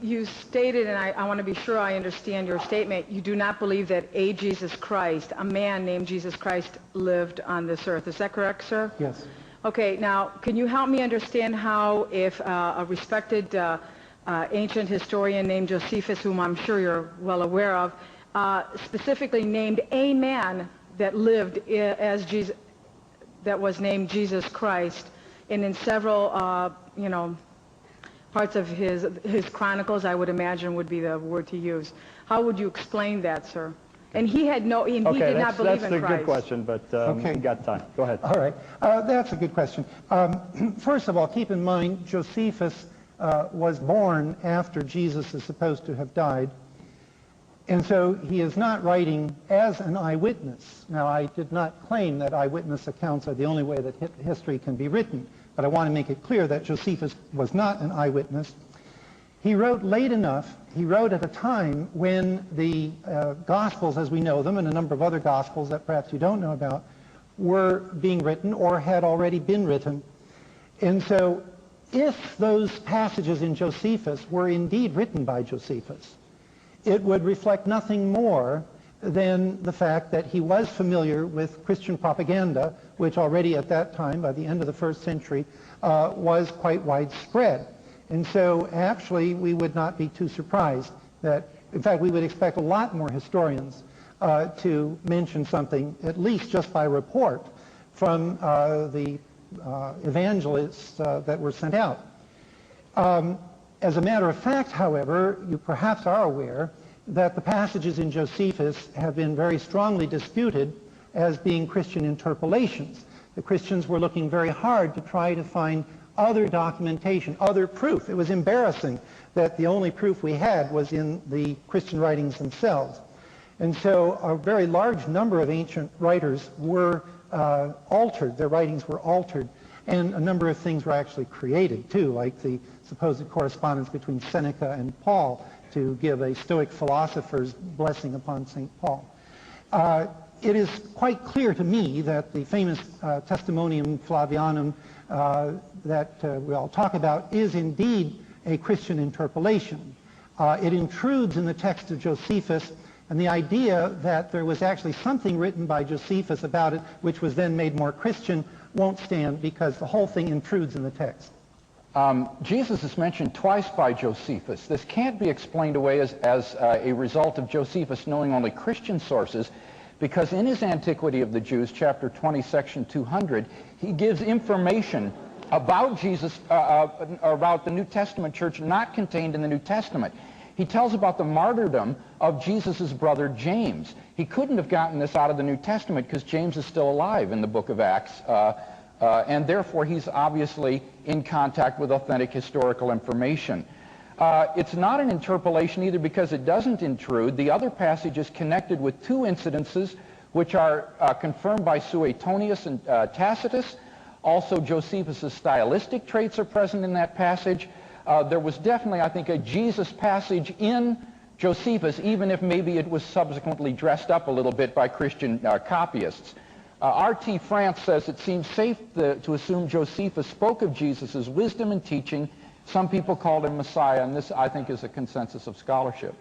you stated, and I want to be sure I understand your statement, you do not believe that a Jesus Christ, a man named Jesus Christ, lived on this earth. Is that correct, sir? Yes. Okay, now, can you help me understand how if a respected ancient historian named Josephus, whom I'm sure you're well aware of, specifically named a man that lived as Jesus, that was named Jesus Christ, and in several, parts of his chronicles, I would imagine would be the word to use. How would you explain that, sir? And he had no, and he did not believe in Christ. That's a good question, but we got time. Go ahead. All right. That's a good question. First of all, keep in mind, Josephus was born after Jesus is supposed to have died. And so he is not writing as an eyewitness. Now, I did not claim that eyewitness accounts are the only way that history can be written, but I want to make it clear that Josephus was not an eyewitness. He wrote late enough. He wrote at a time when the Gospels, as we know them, and a number of other Gospels that perhaps you don't know about, were being written or had already been written. And so if those passages in Josephus were indeed written by Josephus, it would reflect nothing more than the fact that he was familiar with Christian propaganda, which already at that time, by the end of the first century, was quite widespread. And so actually we would not be too surprised that, in fact, we would expect a lot more historians to mention something, at least just by report, from the evangelists that were sent out. As a matter of fact, however, you perhaps are aware that the passages in Josephus have been very strongly disputed as being Christian interpolations. The Christians were looking very hard to try to find other documentation, other proof. It was embarrassing that the only proof we had was in the Christian writings themselves. And so a very large number of ancient writers were altered. Their writings were altered. And a number of things were actually created, too, like the supposed correspondence between Seneca and Paul to give a Stoic philosopher's blessing upon St. Paul. It is quite clear to me that the famous Testimonium Flavianum that we all talk about is indeed a Christian interpolation. It intrudes in the text of Josephus, and the idea that there was actually something written by Josephus about it which was then made more Christian won't stand, because the whole thing intrudes in the text. Jesus is mentioned twice by Josephus. This can't be explained away as a result of Josephus knowing only Christian sources, because in his Antiquity of the Jews, chapter 20, section 200, he gives information about Jesus, about the New Testament church not contained in the New Testament. He tells about the martyrdom of Jesus' brother James. He couldn't have gotten this out of the New Testament because James is still alive in the book of Acts, and therefore he's obviously in contact with authentic historical information. It's not an interpolation either because it doesn't intrude. The other passage is connected with two incidences which are confirmed by Suetonius and Tacitus. Also, Josephus' stylistic traits are present in that passage. There was definitely, I think, a Jesus passage in Josephus, even if maybe it was subsequently dressed up a little bit by Christian copyists. R.T. France says it seems safe to assume Josephus spoke of Jesus' wisdom and teaching. Some people called him Messiah, and this, I think, is a consensus of scholarship.